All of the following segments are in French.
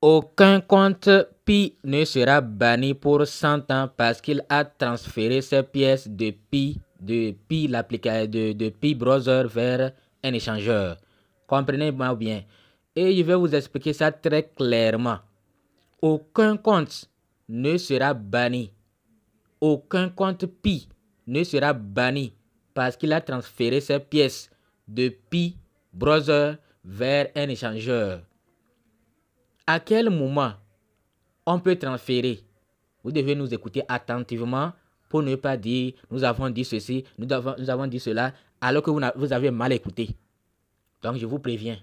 Aucun compte Pi ne sera banni pour 100 ans parce qu'il a transféré ses pièces de Pi, de Pi Browser vers un échangeur. Comprenez-moi bien. Et je vais vous expliquer ça très clairement. Aucun compte ne sera banni. Aucun compte Pi ne sera banni parce qu'il a transféré ses pièces de Pi Browser vers un échangeur. À quel moment on peut transférer? Vous devez nous écouter attentivement pour ne pas dire nous avons dit ceci, nous avons dit cela, alors que vous avez mal écouté. Donc je vous préviens,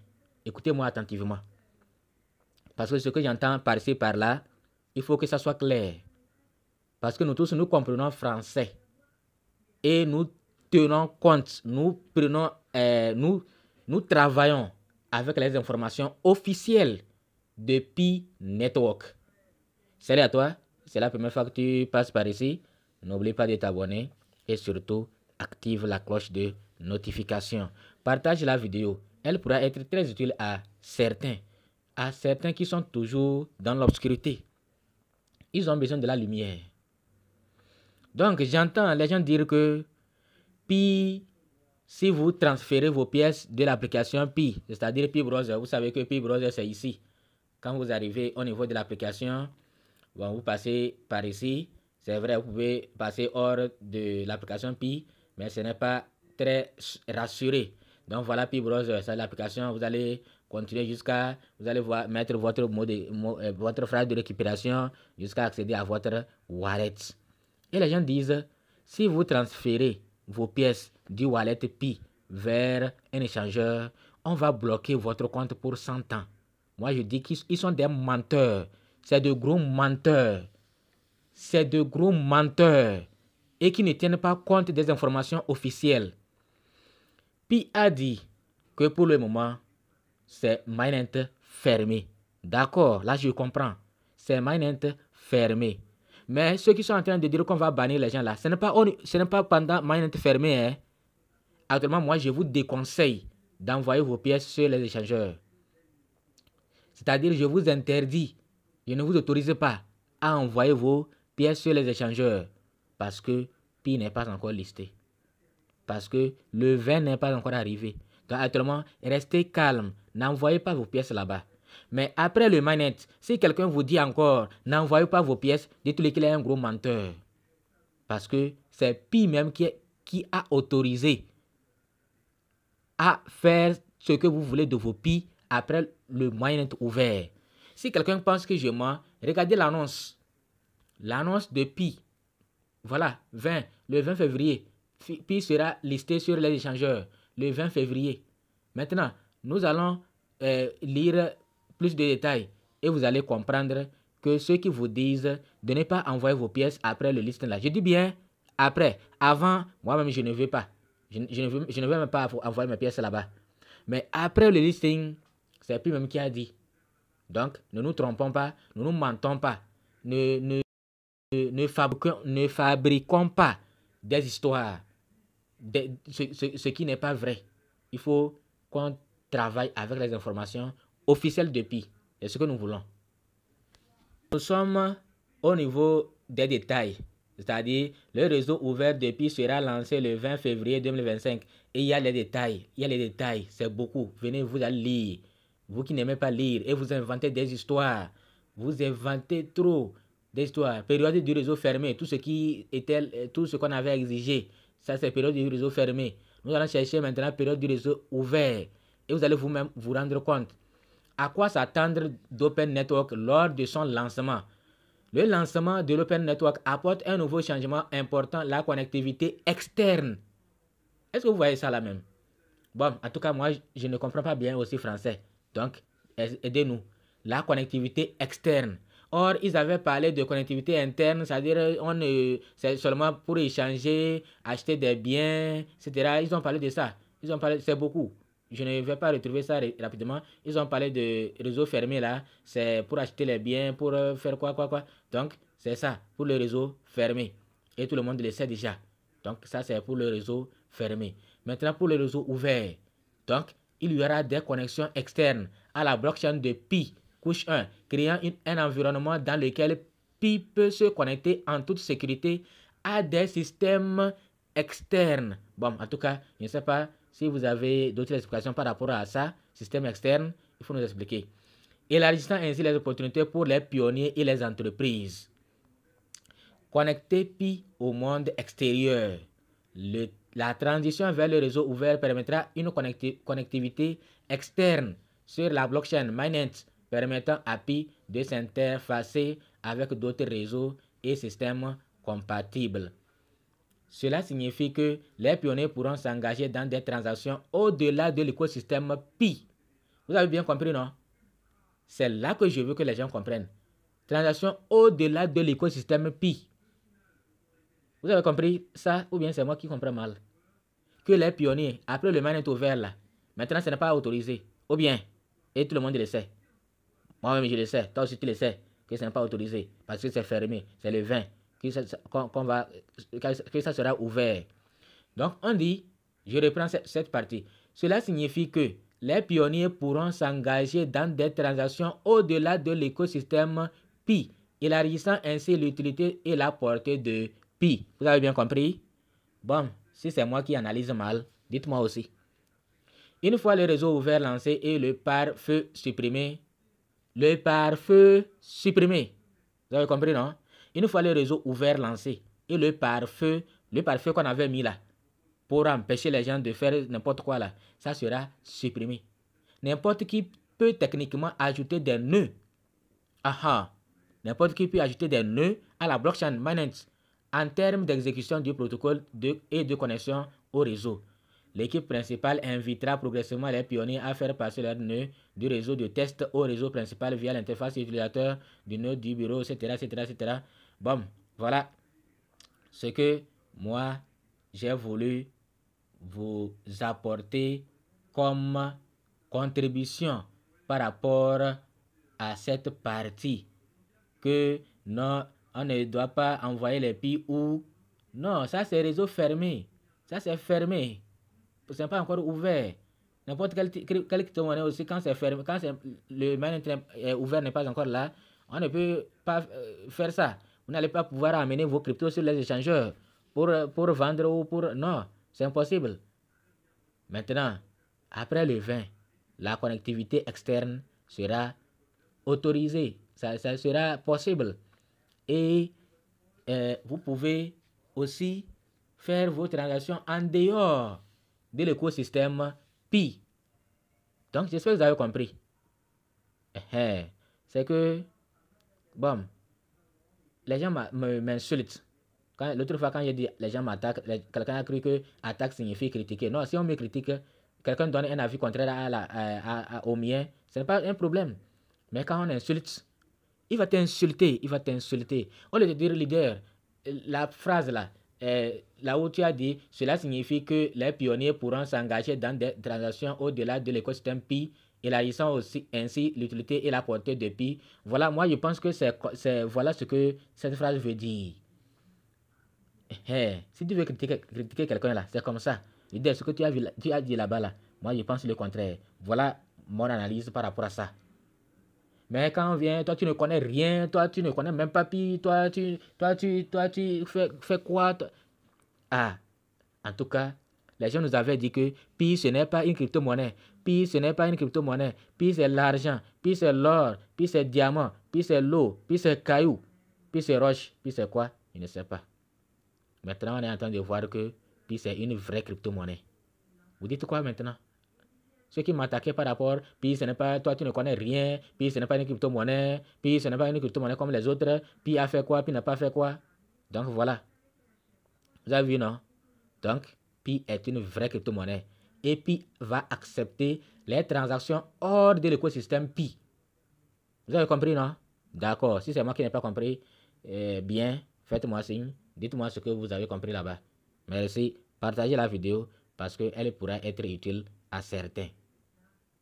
écoutez-moi attentivement. Parce que ce que j'entends par-ci par-là, il faut que ça soit clair. Parce que nous tous, nous comprenons français. Et nous tenons compte, nous travaillons avec les informations officielles de Pi Network. Salut à toi, c'est la première fois que tu passes par ici. N'oublie pas de t'abonner et surtout active la cloche de notification. Partage la vidéo, elle pourra être très utile à certains qui sont toujours dans l'obscurité. Ils ont besoin de la lumière. Donc j'entends les gens dire que Pi, si vous transférez vos pièces de l'application Pi, c'est-à-dire Pi Browser, vous savez que Pi Browser c'est ici. Quand vous arrivez au niveau de l'application, bon, vous passez par ici. C'est vrai, vous pouvez passer hors de l'application Pi, mais ce n'est pas très rassuré. Donc voilà Pi Browser, c'est l'application. Vous allez continuer jusqu'à, vous allez mettre votre phrase de récupération jusqu'à accéder à votre wallet. Et les gens disent, si vous transférez vos pièces du wallet Pi vers un échangeur, on va bloquer votre compte pour 100 ans. Moi, je dis qu'ils sont des menteurs. C'est de gros menteurs. C'est de gros menteurs. Et qui ne tiennent pas compte des informations officielles. Pi a dit que pour le moment, c'est mainnet fermé. D'accord, là je comprends. C'est mainnet fermé. Mais ceux qui sont en train de dire qu'on va bannir les gens là, ce n'est pas pendant mainnet fermé. Hein. Actuellement, moi, je vous déconseille d'envoyer vos pièces sur les échangeurs. C'est-à-dire, je vous interdis, je ne vous autorise pas à envoyer vos pièces sur les échangeurs parce que Pi n'est pas encore listé. Parce que le 20 n'est pas encore arrivé. Donc, actuellement, restez calme. N'envoyez pas vos pièces là-bas. Mais après le mainnet, si quelqu'un vous dit encore, n'envoyez pas vos pièces, dites-lui qu'il est un gros menteur. Parce que c'est Pi même qui a autorisé à faire ce que vous voulez de vos Pi après le mainnet ouvert. Si quelqu'un pense que je mens, regardez l'annonce. L'annonce de Pi. Voilà, le 20 février. Pi sera listé sur les échangeurs le 20 février. Maintenant, nous allons lire plus de détails et vous allez comprendre que ceux qui vous disent de ne pas envoyer vos pièces après le listing là. Je dis bien après. Avant, moi-même, je ne veux pas. Je ne veux même pas envoyer mes pièces là-bas. Mais après le listing, c'est Pi même qui a dit. Donc, ne nous trompons pas, ne nous mentons pas. Ne fabriquons pas des histoires, ce qui n'est pas vrai. Il faut qu'on travaille avec les informations officielles de Pi. C'est ce que nous voulons. Nous sommes au niveau des détails. C'est-à-dire, le réseau ouvert de Pi sera lancé le 20 février 2025. Et il y a les détails. Il y a les détails. C'est beaucoup. Venez, vous allez lire. Vous qui n'aimez pas lire et vous inventez des histoires. Vous inventez trop d'histoires. Période du réseau fermé. Tout ce qu'on avait exigé. Ça, c'est période du réseau fermé. Nous allons chercher maintenant période du réseau ouvert. Et vous allez vous-même vous rendre compte. À quoi s'attendre d'Open Network lors de son lancement? Le lancement de l'Open Network apporte un nouveau changement important, la connectivité externe. Est-ce que vous voyez ça là même? Bon, en tout cas, moi, je ne comprends pas bien aussi français. Donc, aidez-nous. La connectivité externe. Or, ils avaient parlé de connectivité interne, c'est-à-dire c'est seulement pour échanger, acheter des biens, etc. Ils ont parlé de ça. Ils ont parlé, c'est beaucoup. Je ne vais pas retrouver ça rapidement. Ils ont parlé de réseau fermé là. C'est pour acheter les biens, pour faire quoi. Donc, c'est ça, pour le réseau fermé. Et tout le monde le sait déjà. Donc, ça, c'est pour le réseau fermé. Maintenant, pour le réseau ouvert. Donc, il y aura des connexions externes à la blockchain de Pi Couche 1, créant un environnement dans lequel Pi peut se connecter en toute sécurité à des systèmes externes. Bon, en tout cas, je ne sais pas si vous avez d'autres explications par rapport à ça, système externe, il faut nous expliquer. Élargissant ainsi les opportunités pour les pionniers et les entreprises. Connecter Pi au monde extérieur. La transition vers le réseau ouvert permettra une connectivité externe sur la blockchain Mainnet, permettant à Pi de s'interfacer avec d'autres réseaux et systèmes compatibles. Cela signifie que les pionniers pourront s'engager dans des transactions au-delà de l'écosystème Pi. Vous avez bien compris, non? C'est là que je veux que les gens comprennent. Transactions au-delà de l'écosystème Pi. Vous avez compris ça ou bien c'est moi qui comprends mal? Que les pionniers, après le mainnet ouvert là, maintenant ce n'est pas autorisé. Ou bien, et tout le monde le sait. Moi-même je le sais, toi aussi tu le sais, que ce n'est pas autorisé. Parce que c'est fermé, c'est le 20 que ça sera ouvert. Donc on dit, je reprends cette partie. Cela signifie que les pionniers pourront s'engager dans des transactions au-delà de l'écosystème Pi, élargissant ainsi l'utilité et la portée de Pi. Vous avez bien compris? Bon, si c'est moi qui analyse mal, dites-moi aussi. Une fois le réseau ouvert lancé et le pare-feu supprimé, vous avez compris, non? Une fois le réseau ouvert lancé et le pare-feu qu'on avait mis là, pour empêcher les gens de faire n'importe quoi là, ça sera supprimé. N'importe qui peut techniquement ajouter des nœuds. N'importe qui peut ajouter des nœuds à la blockchain Mainnet en termes d'exécution du protocole et de connexion au réseau. L'équipe principale invitera progressivement les pionniers à faire passer leurs nœuds du réseau de test au réseau principal via l'interface utilisateur du nœud du bureau, etc. Bon, voilà ce que moi j'ai voulu vous apporter comme contribution par rapport à cette partie, que non, on ne doit pas envoyer les Pi ou non, ça c'est réseau fermé, ça c'est fermé, c'est pas encore ouvert. N'importe quelle crypto-monnaie aussi, quand c'est fermé, quand le mainnet est ouvert, n'est pas encore là, on ne peut pas faire ça. Vous n'allez pas pouvoir amener vos cryptos sur les échangeurs pour vendre ou pour... Non, c'est impossible. Maintenant, après le 20, la connectivité externe sera autorisée. Ça sera possible. Et vous pouvez aussi faire vos transactions en dehors de l'écosystème Pi. Donc, j'espère que vous avez compris. C'est que, bon, les gens m'insultent. L'autre fois, quand j'ai dit les gens m'attaquent, quelqu'un a cru que attaque signifie critiquer. Non, si on me critique, quelqu'un donne un avis contraire au mien, ce n'est pas un problème. Mais quand on insulte, il va t'insulter. Au lieu de dire leader, la phrase là, là où tu as dit, cela signifie que les pionniers pourront s'engager dans des transactions au-delà de l'écosystème Pi, élargissant aussi ainsi l'utilité et la portée de Pi. Voilà, moi je pense que voilà ce que cette phrase veut dire. Si tu veux critiquer quelqu'un là, c'est comme ça. Leader, ce que tu as dit là-bas là, moi je pense le contraire. Voilà mon analyse par rapport à ça. Mais quand on vient, toi tu ne connais rien, toi tu ne connais même pas Pi, toi tu fais quoi? En tout cas, les gens nous avaient dit que Pi ce n'est pas une crypto-monnaie. Pi ce n'est pas une crypto-monnaie. Pi c'est l'argent, Pi c'est l'or, Pi c'est diamant, Pi c'est l'eau, Pi c'est caillou, Pi c'est roche, Pi c'est quoi? Je ne sais pas. Maintenant, on est en train de voir que Pi c'est une vraie crypto-monnaie. Vous dites quoi maintenant? Ceux qui m'attaquaient par rapport, Pi ce n'est pas, toi tu ne connais rien, Pi ce n'est pas une crypto-monnaie, Pi ce n'est pas une crypto-monnaie comme les autres, Pi a fait quoi, Pi n'a pas fait quoi. Donc voilà. Vous avez vu, non? Donc, Pi est une vraie crypto-monnaie. Et Pi va accepter les transactions hors de l'écosystème Pi. Vous avez compris, non? D'accord. Si c'est moi qui n'ai pas compris, bien, faites-moi signe. Dites-moi ce que vous avez compris là-bas. Merci. Partagez la vidéo parce qu'elle pourra être utile à certains.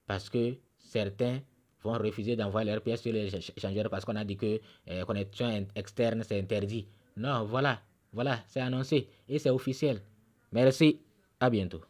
Parce que certains vont refuser d'envoyer leurs pièces sur les échangeurs parce qu'on a dit que connexion externe, c'est interdit. Non, voilà, c'est annoncé et c'est officiel. Merci, à bientôt.